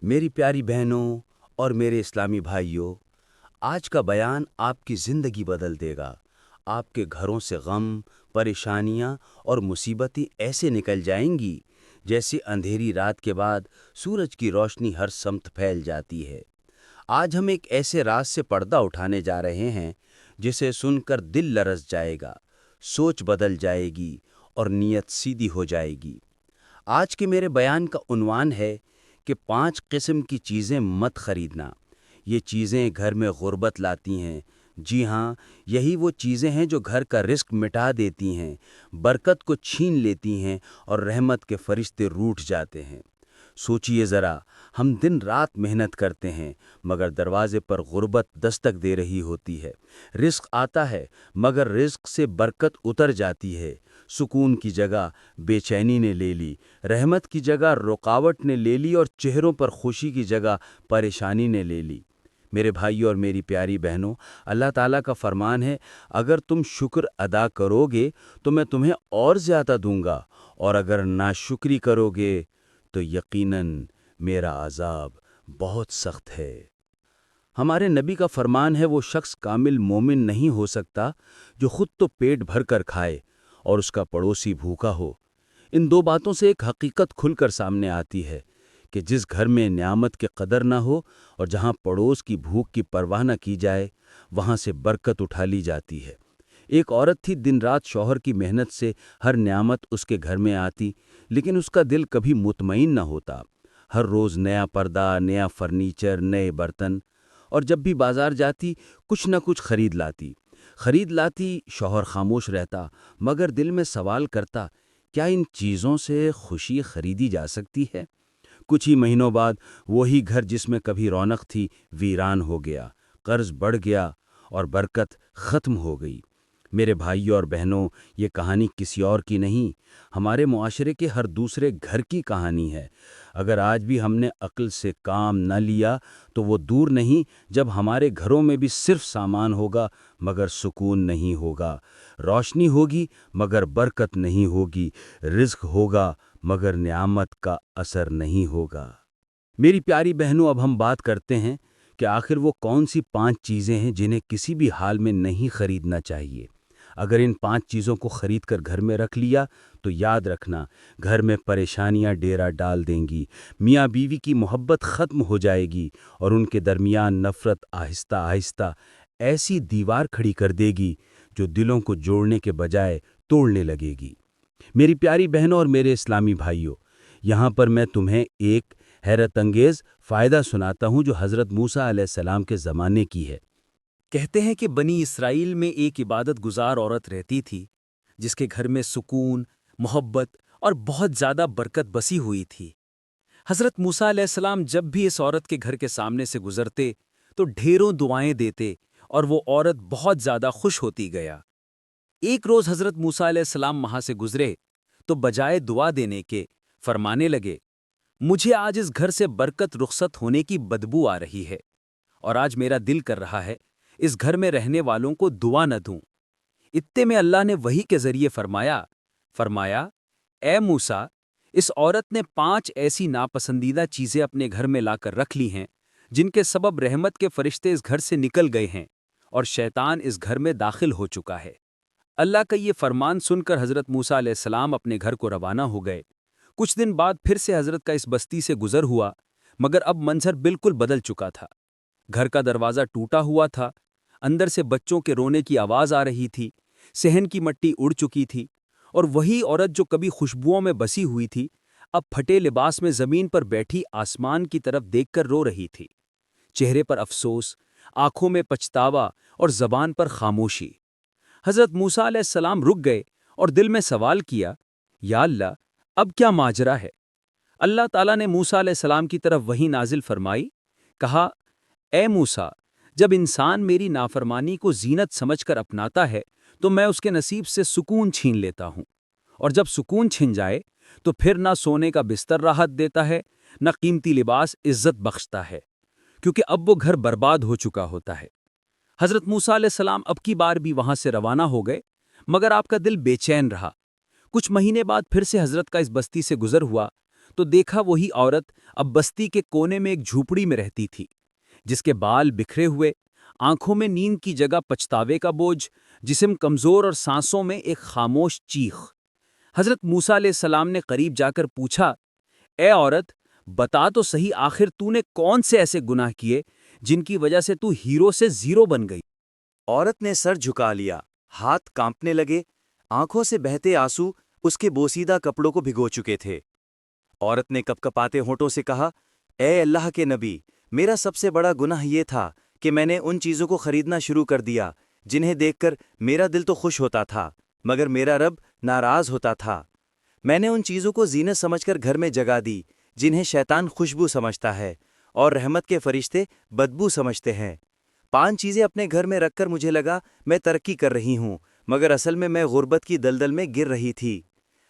میری پیاری بہنوں اور میرے اسلامی بھائیوں، آج کا بیان آپ کی زندگی بدل دے گا۔ آپ کے گھروں سے غم، پریشانیاں اور مصیبتیں ایسے نکل جائیں گی جیسے اندھیری رات کے بعد سورج کی روشنی ہر سمت پھیل جاتی ہے۔ آج ہم ایک ایسے راز سے پردہ اٹھانے جا رہے ہیں جسے سن کر دل لرز جائے گا، سوچ بدل جائے گی اور نیت سیدھی ہو جائے گی۔ آج کے میرے بیان کا عنوان ہے کہ 5 قسم کی چیزیں مت خریدنا۔ یہ چیزیں گھر میں غربت لاتی ہیں۔ جی ہاں، یہی وہ چیزیں ہیں جو گھر کا رزق مٹا دیتی ہیں، برکت کو چھین لیتی ہیں اور رحمت کے فرشتے روٹھ جاتے ہیں۔ سوچئے ذرا، ہم دن رات محنت کرتے ہیں مگر دروازے پر غربت دستک دے رہی ہوتی ہے۔ رزق آتا ہے مگر رزق سے برکت اتر جاتی ہے۔ سکون کی جگہ بے چینی نے لے لی، رحمت کی جگہ رکاوٹ نے لے لی اور چہروں پر خوشی کی جگہ پریشانی نے لے لی۔ میرے بھائیوں اور میری پیاری بہنوں، اللہ تعالیٰ کا فرمان ہے، اگر تم شکر ادا کرو گے تو میں تمہیں اور زیادہ دوں گا، اور اگر ناشکری کرو گے تو یقیناً میرا عذاب بہت سخت ہے۔ ہمارے نبی کا فرمان ہے، وہ شخص کامل مومن نہیں ہو سکتا جو خود تو پیٹ بھر کر کھائے اور اس کا پڑوسی بھوکا ہو۔ ان دو باتوں سے ایک حقیقت کھل کر سامنے آتی ہے کہ جس گھر میں نعمت کی قدر نہ ہو اور جہاں پڑوس کی بھوک کی پرواہ نہ کی جائے، وہاں سے برکت اٹھا لی جاتی ہے۔ ایک عورت تھی، دن رات شوہر کی محنت سے ہر نعمت اس کے گھر میں آتی، لیکن اس کا دل کبھی مطمئن نہ ہوتا۔ ہر روز نیا پردہ، نیا فرنیچر، نئے برتن، اور جب بھی بازار جاتی کچھ نہ کچھ خرید لاتی۔ شوہر خاموش رہتا مگر دل میں سوال کرتا، کیا ان چیزوں سے خوشی خریدی جا سکتی ہے؟ کچھ ہی مہینوں بعد وہی گھر جس میں کبھی رونق تھی ویران ہو گیا، قرض بڑھ گیا اور برکت ختم ہو گئی۔ میرے بھائیوں اور بہنوں، یہ کہانی کسی اور کی نہیں، ہمارے معاشرے کے ہر دوسرے گھر کی کہانی ہے۔ اگر آج بھی ہم نے عقل سے کام نہ لیا تو وہ دور نہیں جب ہمارے گھروں میں بھی صرف سامان ہوگا مگر سکون نہیں ہوگا، روشنی ہوگی مگر برکت نہیں ہوگی، رزق ہوگا مگر نعمت کا اثر نہیں ہوگا۔ میری پیاری بہنوں، اب ہم بات کرتے ہیں کہ آخر وہ کون سی 5 چیزیں ہیں جنہیں کسی بھی حال میں نہیں خریدنا چاہیے۔ اگر ان 5 چیزوں کو خرید کر گھر میں رکھ لیا تو یاد رکھنا، گھر میں پریشانیاں ڈیرا ڈال دیں گی، میاں بیوی کی محبت ختم ہو جائے گی اور ان کے درمیان نفرت آہستہ آہستہ ایسی دیوار کھڑی کر دے گی جو دلوں کو جوڑنے کے بجائے توڑنے لگے گی۔ میری پیاری بہنوں اور میرے اسلامی بھائیوں، یہاں پر میں تمہیں ایک حیرت انگیز فائدہ سناتا ہوں جو حضرت موسیٰ علیہ السلام کے زمانے کی ہے۔ کہتے ہیں کہ بنی اسرائیل میں ایک عبادت گزار عورت رہتی تھی جس کے گھر میں سکون، محبت اور بہت زیادہ برکت بسی ہوئی تھی۔ حضرت موسیٰ علیہ السلام جب بھی اس عورت کے گھر کے سامنے سے گزرتے تو ڈھیروں دعائیں دیتے اور وہ عورت بہت زیادہ خوش ہوتی گیا۔ ایک روز حضرت موسیٰ علیہ السلام وہاں سے گزرے تو بجائے دعا دینے کے فرمانے لگے، مجھے آج اس گھر سے برکت رخصت ہونے کی بدبو آ رہی ہے اور آج میرا دل کر رہا ہے اس گھر میں رہنے والوں کو دعا نہ دوں۔ اتنے میں اللہ نے وحی کے ذریعے فرمایا، اے موسیٰ، اس عورت نے 5 ایسی ناپسندیدہ چیزیں اپنے گھر میں لا کر رکھ لی ہیں جن کے سبب رحمت کے فرشتے اس گھر سے نکل گئے ہیں اور شیطان اس گھر میں داخل ہو چکا ہے۔ اللہ کا یہ فرمان سن کر حضرت موسیٰ علیہ السلام اپنے گھر کو روانہ ہو گئے۔ کچھ دن بعد پھر سے حضرت کا اس بستی سے گزر ہوا، مگر اب منظر بالکل بدل چکا تھا۔ گھر کا دروازہ ٹوٹا ہوا تھا، اندر سے بچوں کے رونے کی آواز آ رہی تھی، صحن کی مٹی اڑ چکی تھی، اور وہی عورت جو کبھی خوشبوؤں میں بسی ہوئی تھی اب پھٹے لباس میں زمین پر بیٹھی آسمان کی طرف دیکھ کر رو رہی تھی۔ چہرے پر افسوس، آنکھوں میں پچھتاوا اور زبان پر خاموشی۔ حضرت موسیٰ علیہ السلام رک گئے اور دل میں سوال کیا، یا اللہ، اب کیا ماجرا ہے؟ اللہ تعالیٰ نے موسیٰ علیہ السلام کی طرف وحی نازل فرمائی، کہا، اے موسیٰ، جب انسان میری نافرمانی کو زینت سمجھ کر اپناتا ہے تو میں اس کے نصیب سے سکون چھین لیتا ہوں، اور جب سکون چھن جائے تو پھر نہ سونے کا بستر راحت دیتا ہے، نہ قیمتی لباس عزت بخشتا ہے، کیونکہ اب وہ گھر برباد ہو چکا ہوتا ہے۔ حضرت موسیٰ علیہ السلام اب کی بار بھی وہاں سے روانہ ہو گئے، مگر آپ کا دل بے چین رہا۔ کچھ مہینے بعد پھر سے حضرت کا اس بستی سے گزر ہوا تو دیکھا وہی عورت اب بستی کے کونے میں ایک جھوپڑی میں رہتی تھی، جس کے بال بکھرے ہوئے، آنکھوں میں نیند کی جگہ پچھتاوے کا بوجھ، جسم کمزور اور سانسوں میں ایک خاموش چیخ۔ حضرت موسیٰ علیہ السلام نے قریب جا کر پوچھا، اے عورت، بتا تو صحیح، آخر تو نے کون سے ایسے گناہ کیے جن کی وجہ سے تو ہیرو سے زیرو بن گئی؟ عورت نے سر جھکا لیا، ہاتھ کانپنے لگے، آنکھوں سے بہتے آنسو اس کے بوسیدہ کپڑوں کو بھگو چکے تھے۔ عورت نے کپکپاتے ہونٹوں سے کہا، اے اللہ کے نبی، میرا سب سے بڑا گناہ یہ تھا کہ میں نے ان چیزوں کو خریدنا شروع کر دیا جنہیں دیکھ کر میرا دل تو خوش ہوتا تھا مگر میرا رب ناراض ہوتا تھا۔ میں نے ان چیزوں کو زینت سمجھ کر گھر میں جگا دی جنہیں شیطان خوشبو سمجھتا ہے اور رحمت کے فرشتے بدبو سمجھتے ہیں۔ 5 چیزیں اپنے گھر میں رکھ کر مجھے لگا میں ترقی کر رہی ہوں، مگر اصل میں غربت کی دلدل میں گر رہی تھی۔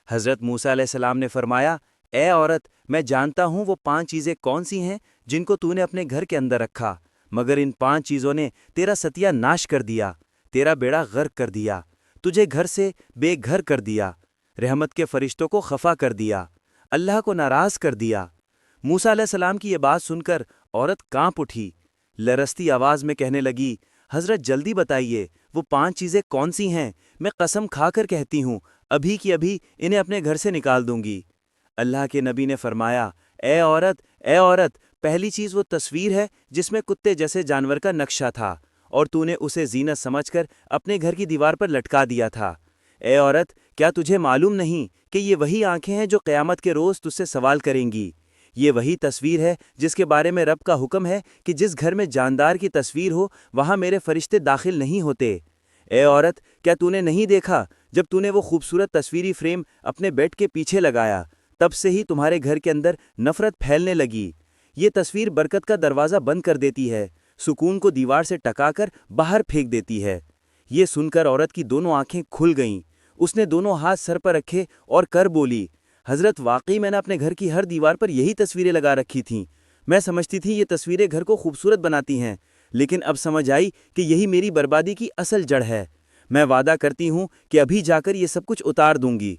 حضرت موسیٰ علیہ السلام نے فرمایا، اے عورت، میں جانتا ہوں وہ 5 چیزیں کون سی ہیں جن کو تو نے اپنے گھر کے اندر رکھا، مگر ان 5 چیزوں نے تیرا ستیہ ناش کر دیا، تیرا بیڑا غرق کر دیا، تجھے گھر سے بے گھر کر دیا، رحمت کے فرشتوں کو خفا کر دیا، اللہ کو ناراض کر دیا۔ موسیٰ علیہ السلام کی یہ بات سن کر عورت کانپ اٹھی، لرزتی آواز میں کہنے لگی، حضرت جلدی بتائیے وہ 5 چیزیں کون سی ہیں، میں قسم کھا کر کہتی ہوں ابھی کی ابھی انہیں اپنے گھر سے نکال دوں گی۔ اللہ کے نبی نے فرمایا، اے عورت، پہلی چیز وہ تصویر ہے جس میں کتے جیسے جانور کا نقشہ تھا اور تو نے اسے زینت سمجھ کر اپنے گھر کی دیوار پر لٹکا دیا تھا۔ اے عورت، کیا تجھے معلوم نہیں کہ یہ وہی آنکھیں ہیں جو قیامت کے روز تجھ سے سوال کریں گی؟ یہ وہی تصویر ہے جس کے بارے میں رب کا حکم ہے کہ جس گھر میں جاندار کی تصویر ہو وہاں میرے فرشتے داخل نہیں ہوتے۔ اے عورت، کیا تو نے نہیں دیکھا جب تو نے وہ خوبصورت تصویری فریم اپنے بیڈ کے پیچھے لگایا تب سے ہی تمہارے گھر کے اندر نفرت پھیلنے لگی؟ یہ تصویر برکت کا دروازہ بند کر دیتی ہے، سکون کو دیوار سے ٹکا کر باہر پھینک دیتی ہے۔ یہ سن کر عورت کی دونوں آنکھیں کھل گئیں، اس نے دونوں ہاتھ سر پر رکھے اور کر بولی، حضرت واقعی میں نے اپنے گھر کی ہر دیوار پر یہی تصویریں لگا رکھی تھیں۔ میں سمجھتی تھی یہ تصویریں گھر کو خوبصورت بناتی ہیں، لیکن اب سمجھ آئی کہ یہی میری بربادی کی اصل جڑ ہے۔ میں وعدہ کرتی ہوں کہ ابھی جا کر یہ سب کچھ اتار دوں گی۔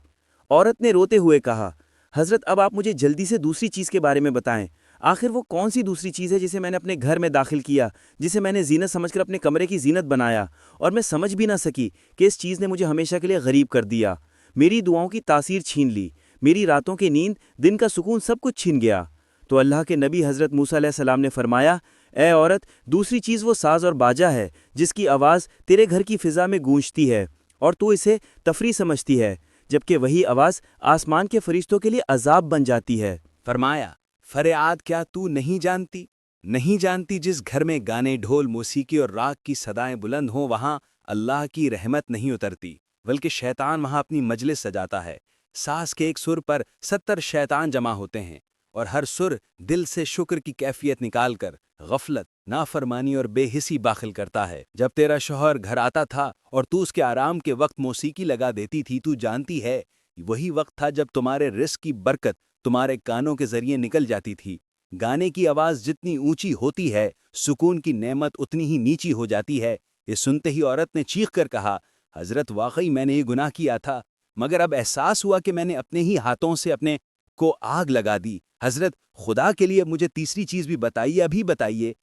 عورت نے روتے ہوئے کہا، حضرت اب آپ مجھے جلدی سے دوسری چیز کے بارے میں بتائیں، آخر وہ کون سی دوسری چیز ہے جسے میں نے اپنے گھر میں داخل کیا، جسے میں نے زینت سمجھ کر اپنے کمرے کی زینت بنایا اور میں سمجھ بھی نہ سکی کہ اس چیز نے مجھے ہمیشہ کے لیے غریب کر دیا، میری دعاؤں کی تاثیر چھین لی، میری راتوں کی نیند، دن کا سکون، سب کچھ چھین گیا۔ تو اللہ کے نبی حضرت موسیٰ علیہ السلام نے فرمایا، اے عورت، دوسری چیز وہ ساز اور باجا ہے جس کی آواز تیرے گھر کی فضا میں گونجتی ہے اور تو اسے تفریح سمجھتی ہے، جبکہ وہی آواز آسمان کے فرشتوں کے لیے عذاب بن جاتی ہے۔ فرمایا، فریاد، کیا تو نہیں جانتی جس گھر میں گانے، ڈھول، موسیقی اور راگ کی صدائیں بلند ہوں وہاں اللہ کی رحمت نہیں اترتی، بلکہ شیطان وہاں اپنی مجلس سجاتا ہے۔ ساز کے ایک سر پر 70 شیطان جمع ہوتے ہیں اور ہر سر دل سے شکر کی کیفیت نکال کر غفلت، نافرمانی اور بے حسی داخل کرتا ہے۔ جب تیرا شوہر گھر آتا تھا اور تو اس کے آرام کے وقت موسیقی لگا دیتی تھی، تو جانتی ہے وہی وقت تھا جب تمہارے رزق کی برکت تمہارے کانوں کے ذریعے نکل جاتی تھی۔ گانے کی آواز جتنی اونچی ہوتی ہے، سکون کی نعمت اتنی ہی نیچی ہو جاتی ہے۔ یہ سنتے ہی عورت نے چیخ کر کہا، حضرت واقعی میں نے یہ گناہ کیا تھا، مگر اب احساس ہوا کہ میں نے اپنے ہی ہاتھوں سے اپنے کو آگ لگا دی۔ حضرت خدا کے لیے مجھے تیسری چیز بھی بتائیے، ابھی بتائیے۔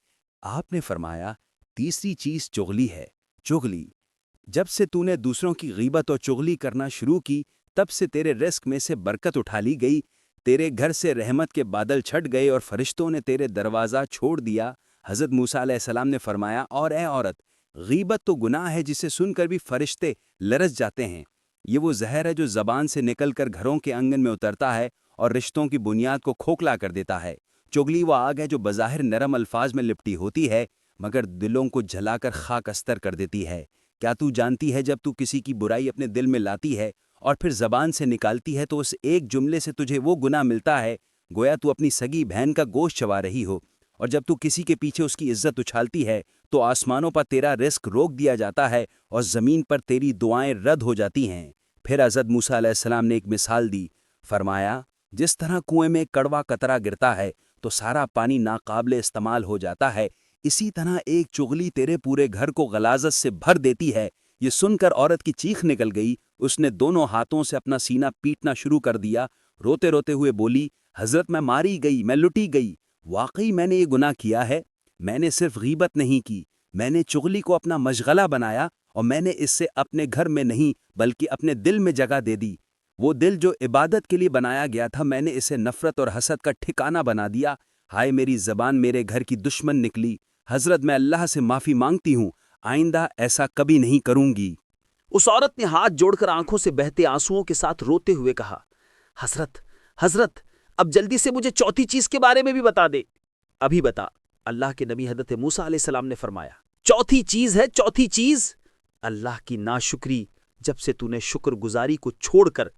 آپ نے فرمایا، تیسری چیز چغلی ہے۔ چغلی، جب سے تو نے دوسروں کی غیبت اور چغلی کرنا شروع کی تب سے تیرے رزق میں سے برکت اٹھا لی گئی، تیرے گھر سے رحمت کے بادل چھٹ گئے اور فرشتوں نے تیرے دروازہ چھوڑ دیا۔ حضرت موسیٰ علیہ السلام نے فرمایا، اور اے عورت، غیبت تو گناہ ہے جسے سن کر بھی فرشتے لرز جاتے ہیں۔ یہ وہ زہر ہے جو زبان سے نکل کر گھروں کے آنگن میں اترتا ہے اور رشتوں کی بنیاد کو کھوکھلا کر دیتا ہے۔ چغلی وہ آگ ہے جو بظاہر نرم الفاظ میں لپٹی ہوتی ہے مگر دلوں کو جلا کر خاک استر کر دیتی ہے۔ کیا تو جانتی ہے جب تو کسی کی برائی اپنے دل میں لاتی ہے اور پھر زبان سے نکالتی ہے تو اس ایک جملے سے تجھے وہ گناہ ملتا ہے گویا تو اپنی سگی بہن کا گوشت چبا رہی ہو، اور جب تو کسی کے پیچھے اس کی عزت اچھالتی ہے تو آسمانوں پر تیرا رزق روک دیا جاتا ہے اور زمین پر تیری دعائیں رد ہو جاتی ہیں۔ پھر حضرت موسیٰ علیہ السلام نے ایک مثال دی، فرمایا، جس طرح کنویں میں کڑوا قطرہ گرتا ہے تو سارا پانی ناقابل استعمال ہو جاتا ہے، اسی طرح ایک چغلی تیرے پورے گھر کو غلاظت سے بھر دیتی ہے۔ یہ سن کر عورت کی چیخ نکل گئی، اس نے دونوں ہاتھوں سے اپنا سینہ پیٹنا شروع کر دیا، روتے روتے ہوئے بولی، حضرت میں ماری گئی، میں لٹی گئی، واقعی میں نے یہ گناہ کیا ہے۔ میں نے صرف غیبت نہیں کی، میں نے چغلی کو اپنا مشغلہ بنایا، اور میں نے اس سے اپنے گھر میں نہیں بلکہ اپنے دل میں جگہ دے دی۔ وہ دل جو عبادت کے لیے بنایا گیا تھا، میں نے اسے نفرت اور حسد کا ٹھکانہ بنا دیا۔ ہائے میری زبان میرے گھر کی دشمن نکلی۔ حضرت میں اللہ سے معافی مانگتی ہوں، آئندہ ایسا کبھی نہیں کروں گی۔ اس عورت نے ہاتھ جوڑ کر آنکھوں سے بہتے آنسوؤں کے ساتھ روتے ہوئے کہا، حضرت اب جلدی سے مجھے چوتھی چیز کے بارے میں بھی بتا دے۔ ابھی بتا، اللہ کے نبی حضرت موسیٰ علیہ السلام نے فرمایا۔ چوتھی چیز ہے، چوتھی چیز اللہ کی ناشکری۔ جب سے تو نے شکر گزاری کو چھوڑ کر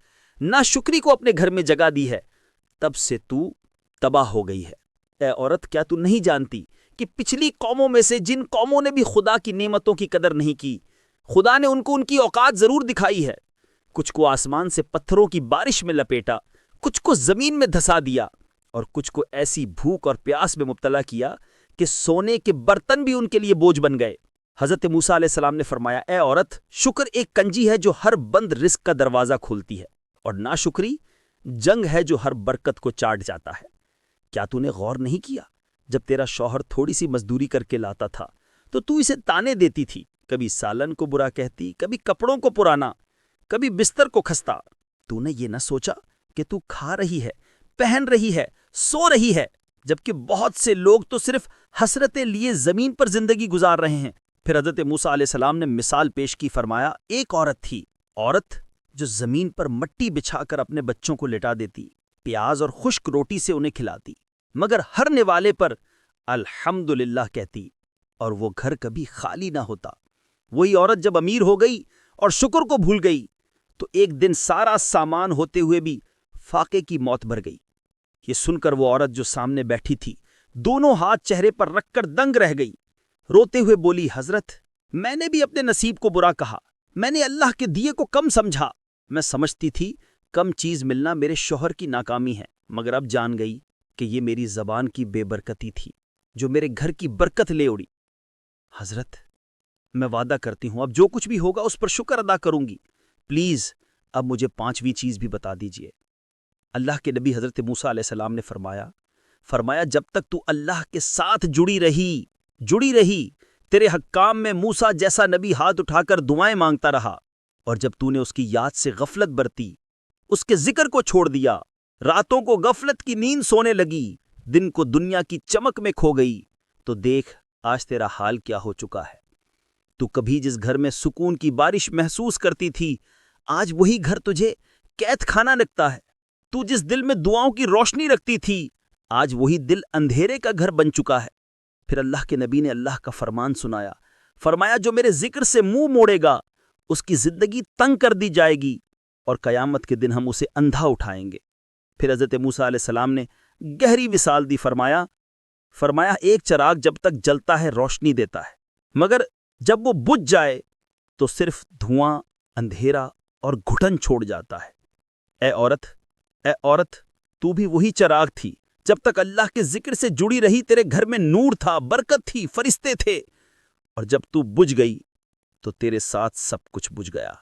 ناشکری کو اپنے گھر میں جگہ دی ہے، تب سے تو تباہ ہو گئی ہے۔ اے عورت، کیا تو نہیں جانتی کہ پچھلی قوموں میں سے جن قوموں نے بھی خدا کی نعمتوں کی قدر نہیں کی، خدا نے ان کو ان کی اوقات ضرور دکھائی ہے۔ کچھ کو آسمان سے پتھروں کی بارش میں لپیٹا، کچھ کو زمین میں دھسا دیا، اور کچھ کو ایسی بھوک اور پیاس میں مبتلا کیا کہ سونے کے برتن بھی ان کے لیے بوجھ بن گئے۔ حضرت موسیٰ علیہ السلام نے فرمایا، اے عورت، شکر ایک کنجی ہے جو ہر بند رزق کا دروازہ کھولتی ہے، اور ناشکری جنگ ہے جو ہر برکت کو چاٹ جاتا ہے۔ کیا تو نے غور نہیں کیا؟ جب تیرا شوہر تھوڑی سی مزدوری کر کے لاتا تھا تو اسے تانے دیتی تھی، کبھی سالن کو برا کہتی، کبھی کپڑوں کو پرانا، کبھی بستر کو کھستا۔ تو نے یہ نہ سوچا کہ تو کھا رہی ہے، پہن رہی ہے، سو رہی ہے، جبکہ بہت سے لوگ تو صرف حسرتیں لیے زمین پر زندگی گزار رہے ہیں۔ پھر حضرت موسیٰ علیہ السلام نے مثال پیش کی، فرمایا، ایک عورت تھی، عورت جو زمین پر مٹی بچھا کر اپنے بچوں کو لٹا دیتی، پیاز اور خشک روٹی سے انہیں کھلاتی، مگر ہر نوالے پر الحمدللہ کہتی، اور وہ گھر کبھی خالی نہ ہوتا۔ وہی عورت جب امیر ہو گئی اور شکر کو بھول گئی تو ایک دن سارا سامان ہوتے ہوئے بھی فاقے کی موت بھر گئی۔ یہ سن کر وہ عورت جو سامنے بیٹھی تھی دونوں ہاتھ چہرے پر رکھ کر دنگ رہ گئی، روتے ہوئے بولی، حضرت، میں نے بھی اپنے نصیب کو برا کہا، میں نے اللہ کے دیے کو کم سمجھا۔ میں سمجھتی تھی کم چیز ملنا میرے شوہر کی ناکامی ہے، مگر اب جان گئی کہ یہ میری زبان کی بے برکتی تھی جو میرے گھر کی برکت لے اڑی۔ حضرت، میں وعدہ کرتی ہوں اب جو کچھ بھی ہوگا اس پر شکر ادا کروں گی، پلیز اب مجھے پانچویں چیز بھی بتا دیجئے۔ اللہ کے نبی حضرت موسیٰ علیہ السلام نے فرمایا جب تک تو اللہ کے ساتھ جڑی رہی، تیرے حکام میں موسیٰ جیسا نبی ہاتھ اٹھا کر دعائیں مانگتا رہا، اور جب تو نے اس کی یاد سے غفلت برتی، اس کے ذکر کو چھوڑ دیا، راتوں کو غفلت کی نیند سونے لگی، دن کو دنیا کی چمک میں کھو گئی، تو دیکھ آج تیرا حال کیا ہو چکا ہے۔ تو کبھی جس گھر میں سکون کی بارش محسوس کرتی تھی، آج وہی گھر تجھے قید خانہ لگتا ہے۔ تو جس دل میں دعاؤں کی روشنی رکھتی تھی، آج وہی دل اندھیرے کا گھر بن چکا ہے۔ پھر اللہ کے نبی نے اللہ کا فرمان سنایا، فرمایا جو میرے ذکر سے منہ موڑے گا اس کی زندگی تنگ کر دی جائے گی، اور قیامت کے دن ہم اسے اندھا اٹھائیں گے۔ پھر حضرت موسیٰ علیہ السلام نے گہری مثال دی، فرمایا ایک چراغ جب تک جلتا ہے روشنی دیتا ہے، مگر جب وہ بجھ جائے تو صرف دھواں، اندھیرا اور گھٹن چھوڑ جاتا ہے۔ اے عورت، تو بھی وہی چراغ تھی، جب تک اللہ کے ذکر سے جڑی رہی تیرے گھر میں نور تھا، برکت تھی، فرشتے تھے، اور جب تو بجھ گئی تو تیرے ساتھ سب کچھ بجھ گیا۔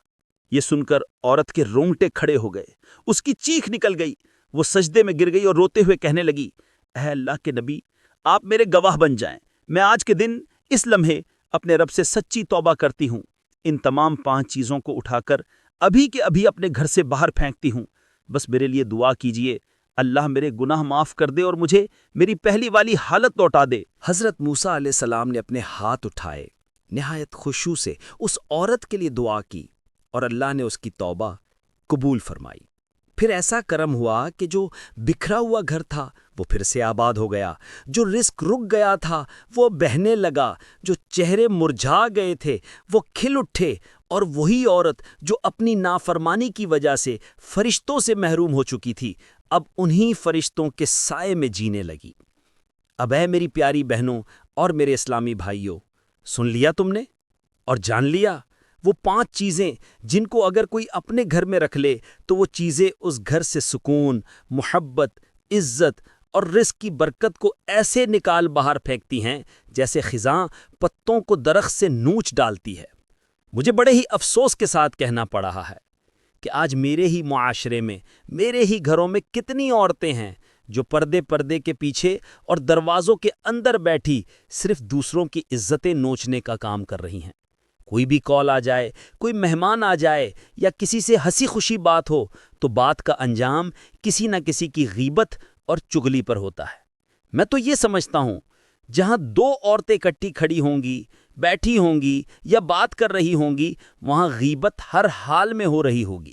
یہ سن کر عورت کے رونگٹے کھڑے ہو گئے، اس کی چیخ نکل گئی، وہ سجدے میں گر گئی اور روتے ہوئے کہنے لگی، اے اللہ کے نبی، آپ میرے گواہ بن جائیں، میں آج کے دن اس لمحے اپنے رب سے سچی توبہ کرتی ہوں، ان تمام 5 چیزوں کو اٹھا کر ابھی کے ابھی اپنے گھر سے باہر پھینکتی ہوں، بس میرے لیے دعا کیجئے، اللہ میرے گناہ معاف کر دے اور مجھے میری پہلی والی حالت لوٹا دے۔ حضرت موسیٰ علیہ السلام نے اپنے ہاتھ اٹھائے، نہایت خشوع سے اس عورت کے لیے دعا کی، اور اللہ نے اس کی توبہ قبول فرمائی۔ پھر ایسا کرم ہوا کہ جو بکھرا ہوا گھر تھا وہ پھر سے آباد ہو گیا، جو رزق رک گیا تھا وہ بہنے لگا، جو چہرے مرجھا گئے تھے وہ کھل اٹھے، اور وہی عورت جو اپنی نافرمانی کی وجہ سے فرشتوں سے محروم ہو چکی تھی، اب انہی فرشتوں کے سائے میں جینے لگی۔ اب اے میری پیاری بہنوں اور میرے اسلامی بھائیوں، سن لیا تم نے اور جان لیا وہ 5 چیزیں جن کو اگر کوئی اپنے گھر میں رکھ لے تو وہ چیزیں اس گھر سے سکون، محبت، عزت اور رزق کی برکت کو ایسے نکال باہر پھینکتی ہیں جیسے خزاں پتوں کو درخت سے نوچ ڈالتی ہے۔ مجھے بڑے ہی افسوس کے ساتھ کہنا پڑ رہا ہے کہ آج میرے ہی معاشرے میں، میرے ہی گھروں میں کتنی عورتیں ہیں جو پردے پردے کے پیچھے اور دروازوں کے اندر بیٹھی صرف دوسروں کی عزتیں نوچنے کا کام کر رہی ہیں۔ کوئی بھی کال آ جائے، کوئی مہمان آ جائے یا کسی سے ہنسی خوشی بات ہو تو بات کا انجام کسی نہ کسی کی غیبت اور چغلی پر ہوتا ہے۔ میں تو یہ سمجھتا ہوں جہاں دو عورتیں اکٹھی کھڑی ہوں گی، بیٹھی ہوں گی یا بات کر رہی ہوں گی، وہاں غیبت ہر حال میں ہو رہی ہوگی،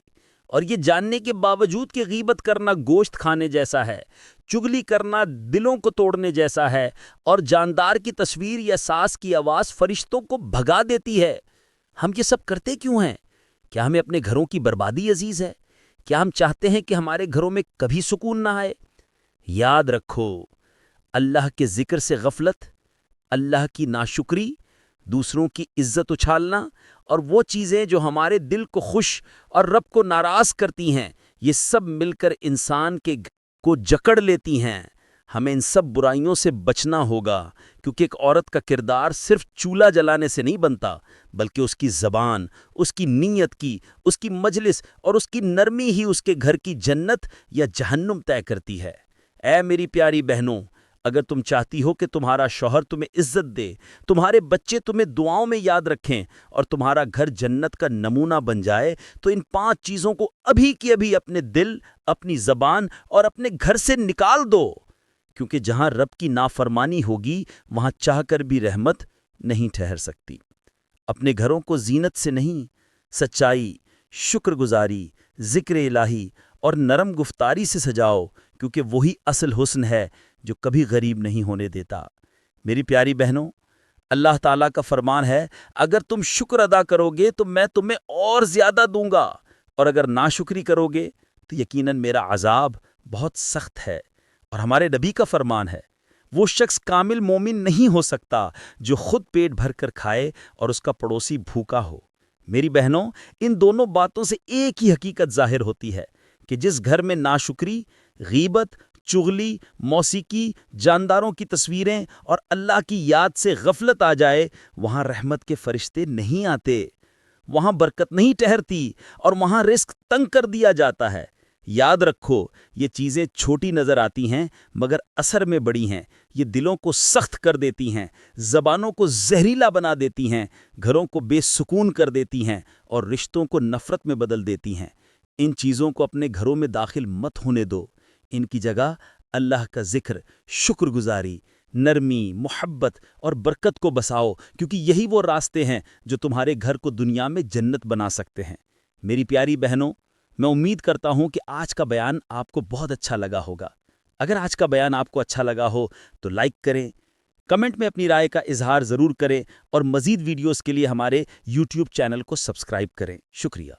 اور یہ جاننے کے باوجود کہ غیبت کرنا گوشت کھانے جیسا ہے، چگلی کرنا دلوں کو توڑنے جیسا ہے، اور جاندار کی تصویر یا ساس کی آواز فرشتوں کو بھگا دیتی ہے۔ ہم یہ سب کرتے کیوں ہیں؟ کیا ہمیں اپنے گھروں کی بربادی عزیز ہے؟ کیا ہم چاہتے ہیں کہ ہمارے گھروں میں کبھی سکون نہ آئے؟ یاد رکھو، اللہ کے ذکر سے غفلت، اللہ کی ناشکری، دوسروں کی عزت اچھالنا اور وہ چیزیں جو ہمارے دل کو خوش اور رب کو ناراض کرتی ہیں، یہ سب مل کر انسان کو جکڑ لیتی ہیں۔ ہمیں ان سب برائیوں سے بچنا ہوگا، کیونکہ ایک عورت کا کردار صرف چولہا جلانے سے نہیں بنتا، بلکہ اس کی زبان، اس کی نیت کی، اس کی مجلس اور اس کی نرمی ہی اس کے گھر کی جنت یا جہنم طے کرتی ہے۔ اے میری پیاری بہنوں، اگر تم چاہتی ہو کہ تمہارا شوہر تمہیں عزت دے، تمہارے بچے تمہیں دعاؤں میں یاد رکھیں اور تمہارا گھر جنت کا نمونہ بن جائے، تو ان 5 چیزوں کو ابھی کی ابھی اپنے دل، اپنی زبان اور اپنے گھر سے نکال دو، کیونکہ جہاں رب کی نافرمانی ہوگی وہاں چاہ کر بھی رحمت نہیں ٹھہر سکتی۔ اپنے گھروں کو زینت سے نہیں، سچائی، شکر گزاری، ذکر الہی اور نرم گفتاری سے سجاؤ، کیونکہ وہی اصل حسن ہے جو کبھی غریب نہیں ہونے دیتا۔ میری پیاری بہنوں، اللہ تعالیٰ کا فرمان ہے، اگر تم شکر ادا کرو گے تو میں تمہیں اور زیادہ دوں گا، اور اگر ناشکری کرو گے تو یقیناً میرا عذاب بہت سخت ہے۔ اور ہمارے نبی کا فرمان ہے، وہ شخص کامل مومن نہیں ہو سکتا جو خود پیٹ بھر کر کھائے اور اس کا پڑوسی بھوکا ہو۔ میری بہنوں، ان دونوں باتوں سے ایک ہی حقیقت ظاہر ہوتی ہے کہ جس گھر میں ناشکری، غیبت، چغلی، موسیقی، جانداروں کی تصویریں اور اللہ کی یاد سے غفلت آ جائے، وہاں رحمت کے فرشتے نہیں آتے، وہاں برکت نہیں ٹھہرتی، اور وہاں رزق تنگ کر دیا جاتا ہے۔ یاد رکھو، یہ چیزیں چھوٹی نظر آتی ہیں مگر اثر میں بڑی ہیں۔ یہ دلوں کو سخت کر دیتی ہیں، زبانوں کو زہریلا بنا دیتی ہیں، گھروں کو بے سکون کر دیتی ہیں اور رشتوں کو نفرت میں بدل دیتی ہیں۔ ان چیزوں کو اپنے گھروں میں داخل مت ہونے دو۔ ان کی جگہ اللہ کا ذکر، شکر گزاری، نرمی، محبت اور برکت کو بساؤ، کیونکہ یہی وہ راستے ہیں جو تمہارے گھر کو دنیا میں جنت بنا سکتے ہیں۔ میری پیاری بہنوں، میں امید کرتا ہوں کہ آج کا بیان آپ کو بہت اچھا لگا ہوگا۔ اگر آج کا بیان آپ کو اچھا لگا ہو تو لائک کریں، کمنٹ میں اپنی رائے کا اظہار ضرور کریں، اور مزید ویڈیوز کے لیے ہمارے YouTube چینل کو سبسکرائب کریں۔ شکریہ۔